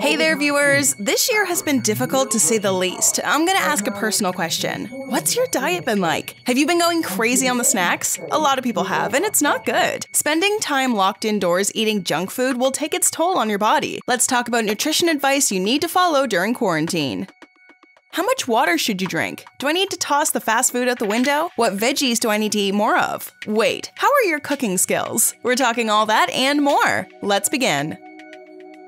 Hey there, viewers! This year has been difficult to say the least. I'm gonna ask a personal question. What's your diet been like? Have you been going crazy on the snacks? A lot of people have, and it's not good. Spending time locked indoors eating junk food will take its toll on your body. Let's talk about nutrition advice you need to follow during quarantine. How much water should you drink? Do I need to toss the fast food out the window? What veggies do I need to eat more of? Wait, how are your cooking skills? We're talking all that and more. Let's begin.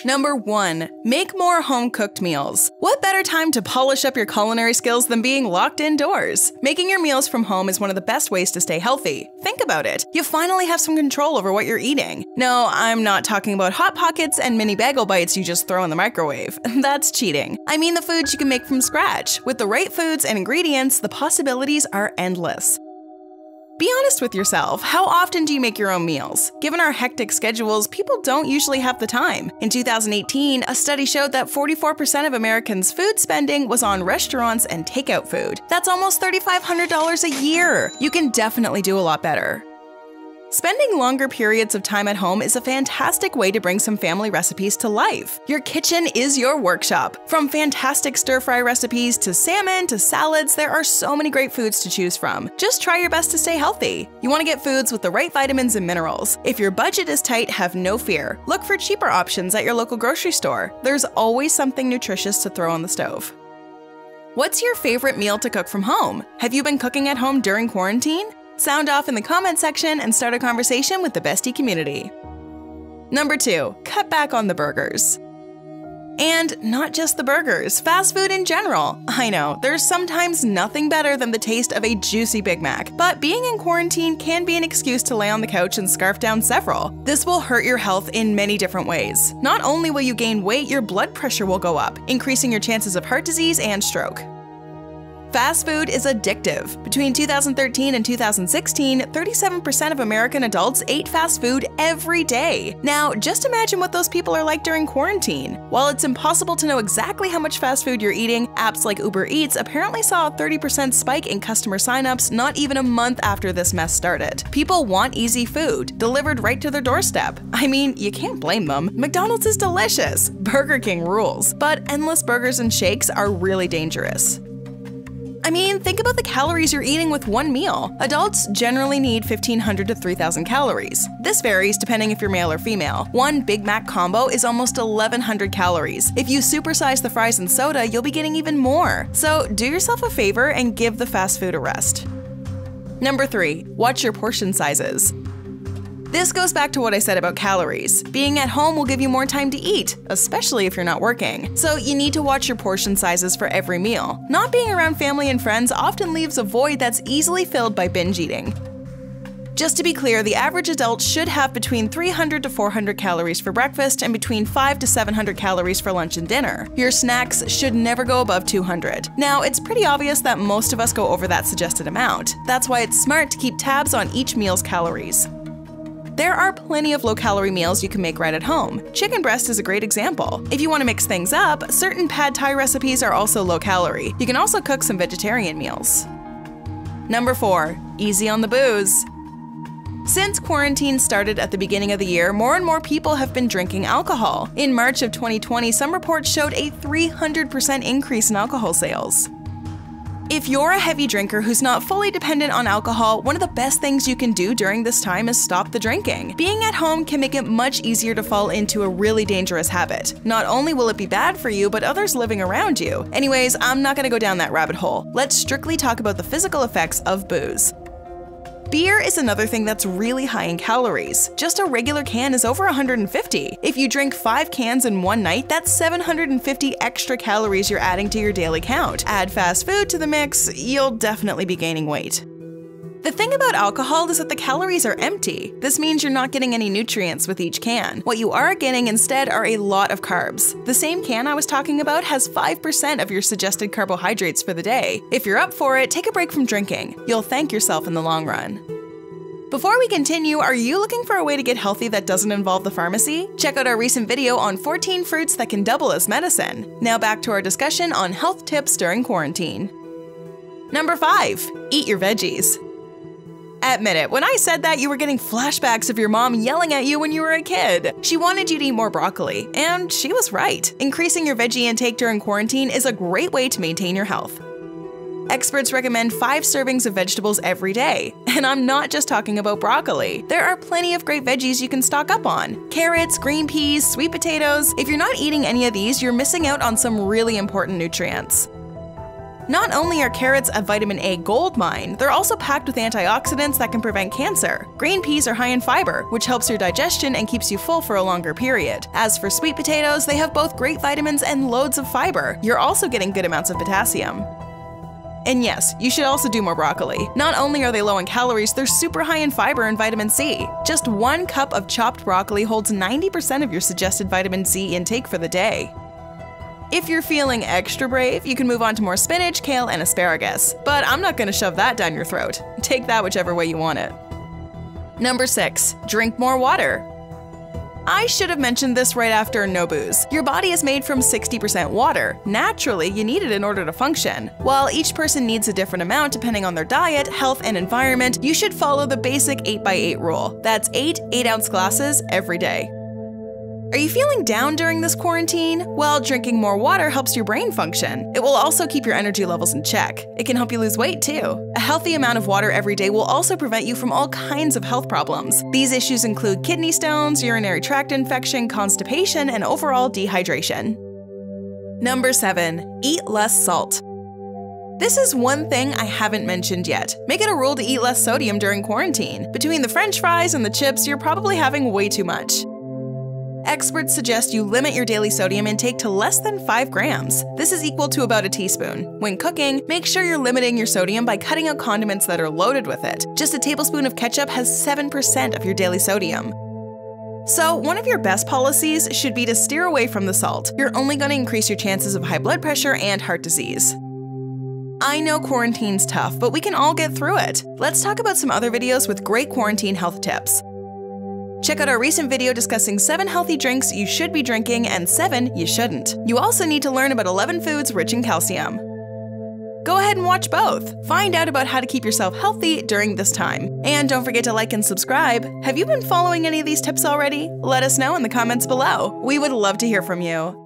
Number 1. Make more home-cooked meals. What better time to polish up your culinary skills than being locked indoors? Making your meals from home is one of the best ways to stay healthy. Think about it. You finally have some control over what you're eating. No, I'm not talking about Hot Pockets and mini bagel bites you just throw in the microwave. That's cheating. I mean the foods you can make from scratch. With the right foods and ingredients, the possibilities are endless. Be honest with yourself. How often do you make your own meals? Given our hectic schedules, people don't usually have the time. In 2018, a study showed that 44% of Americans' food spending was on restaurants and takeout food. That's almost $3,500 a year. You can definitely do a lot better. Spending longer periods of time at home is a fantastic way to bring some family recipes to life. Your kitchen is your workshop. From fantastic stir-fry recipes to salmon to salads, there are so many great foods to choose from. Just try your best to stay healthy. You want to get foods with the right vitamins and minerals. If your budget is tight, have no fear. Look for cheaper options at your local grocery store. There's always something nutritious to throw on the stove. What's your favorite meal to cook from home? Have you been cooking at home during quarantine? Sound off in the comment section and start a conversation with the Bestie community. Number 2. Cut back on the burgers. And not just the burgers, fast food in general. I know, there's sometimes nothing better than the taste of a juicy Big Mac, but being in quarantine can be an excuse to lay on the couch and scarf down several. This will hurt your health in many different ways. Not only will you gain weight, your blood pressure will go up, increasing your chances of heart disease and stroke. Fast food is addictive. Between 2013 and 2016, 37% of American adults ate fast food every day. Now, just imagine what those people are like during quarantine. While it's impossible to know exactly how much fast food you're eating, apps like Uber Eats apparently saw a 30% spike in customer signups not even a month after this mess started. People want easy food, delivered right to their doorstep. I mean, you can't blame them. McDonald's is delicious. Burger King rules. But endless burgers and shakes are really dangerous. I mean, think about the calories you're eating with one meal. Adults generally need 1,500 to 3,000 calories. This varies depending if you're male or female. One Big Mac combo is almost 1,100 calories. If you supersize the fries and soda, you'll be getting even more. So do yourself a favor and give the fast food a rest. Number 3. Watch your portion sizes. This goes back to what I said about calories. Being at home will give you more time to eat, especially if you're not working. So you need to watch your portion sizes for every meal. Not being around family and friends often leaves a void that's easily filled by binge eating. Just to be clear, the average adult should have between 300 to 400 calories for breakfast and between 500 to 700 calories for lunch and dinner. Your snacks should never go above 200. Now, it's pretty obvious that most of us go over that suggested amount. That's why it's smart to keep tabs on each meal's calories. There are plenty of low-calorie meals you can make right at home. Chicken breast is a great example. If you want to mix things up, certain pad thai recipes are also low-calorie. You can also cook some vegetarian meals. Number 4. Easy on the booze. Since quarantine started at the beginning of the year, more and more people have been drinking alcohol. In March of 2020, some reports showed a 300% increase in alcohol sales. If you're a heavy drinker who's not fully dependent on alcohol, one of the best things you can do during this time is stop the drinking. Being at home can make it much easier to fall into a really dangerous habit. Not only will it be bad for you, but others living around you. Anyways, I'm not gonna go down that rabbit hole. Let's strictly talk about the physical effects of booze. Beer is another thing that's really high in calories. Just a regular can is over 150. If you drink 5 cans in one night, that's 750 extra calories you're adding to your daily count. Add fast food to the mix, you'll definitely be gaining weight. The thing about alcohol is that the calories are empty. This means you're not getting any nutrients with each can. What you are getting instead are a lot of carbs. The same can I was talking about has 5% of your suggested carbohydrates for the day. If you're up for it, take a break from drinking. You'll thank yourself in the long run. Before we continue, are you looking for a way to get healthy that doesn't involve the pharmacy? Check out our recent video on 14 fruits that can double as medicine. Now back to our discussion on health tips during quarantine. Number 5. Eat your veggies. Admit it, when I said that, you were getting flashbacks of your mom yelling at you when you were a kid. She wanted you to eat more broccoli, and she was right. Increasing your veggie intake during quarantine is a great way to maintain your health. Experts recommend 5 servings of vegetables every day. And I'm not just talking about broccoli. There are plenty of great veggies you can stock up on. Carrots, green peas, sweet potatoes. If you're not eating any of these, you're missing out on some really important nutrients. Not only are carrots a vitamin A gold mine, they're also packed with antioxidants that can prevent cancer. Green peas are high in fiber, which helps your digestion and keeps you full for a longer period. As for sweet potatoes, they have both great vitamins and loads of fiber. You're also getting good amounts of potassium. And yes, you should also do more broccoli. Not only are they low in calories, they're super high in fiber and vitamin C. Just 1 cup of chopped broccoli holds 90% of your suggested vitamin C intake for the day. If you're feeling extra brave, you can move on to more spinach, kale, and asparagus. But I'm not gonna shove that down your throat. Take that whichever way you want it. Number 6. Drink more water. I should have mentioned this right after no booze. Your body is made from 60% water. Naturally, you need it in order to function. While each person needs a different amount depending on their diet, health, and environment, you should follow the basic 8x8 rule. That's 8 8-ounce glasses every day. Are you feeling down during this quarantine? Well, drinking more water helps your brain function. It will also keep your energy levels in check. It can help you lose weight too. A healthy amount of water every day will also prevent you from all kinds of health problems. These issues include kidney stones, urinary tract infection, constipation, and overall dehydration. Number 7. Eat less salt. This is one thing I haven't mentioned yet. Make it a rule to eat less sodium during quarantine. Between the French fries and the chips, you're probably having way too much. Experts suggest you limit your daily sodium intake to less than 5 grams. This is equal to about a teaspoon. When cooking, make sure you're limiting your sodium by cutting out condiments that are loaded with it. Just a tablespoon of ketchup has 7% of your daily sodium. So, one of your best policies should be to steer away from the salt. You're only going to increase your chances of high blood pressure and heart disease. I know quarantine's tough, but we can all get through it. Let's talk about some other videos with great quarantine health tips. Check out our recent video discussing 7 healthy drinks you should be drinking and 7 you shouldn't. You also need to learn about 11 foods rich in calcium. Go ahead and watch both. Find out about how to keep yourself healthy during this time. And don't forget to like and subscribe. Have you been following any of these tips already? Let us know in the comments below. We would love to hear from you.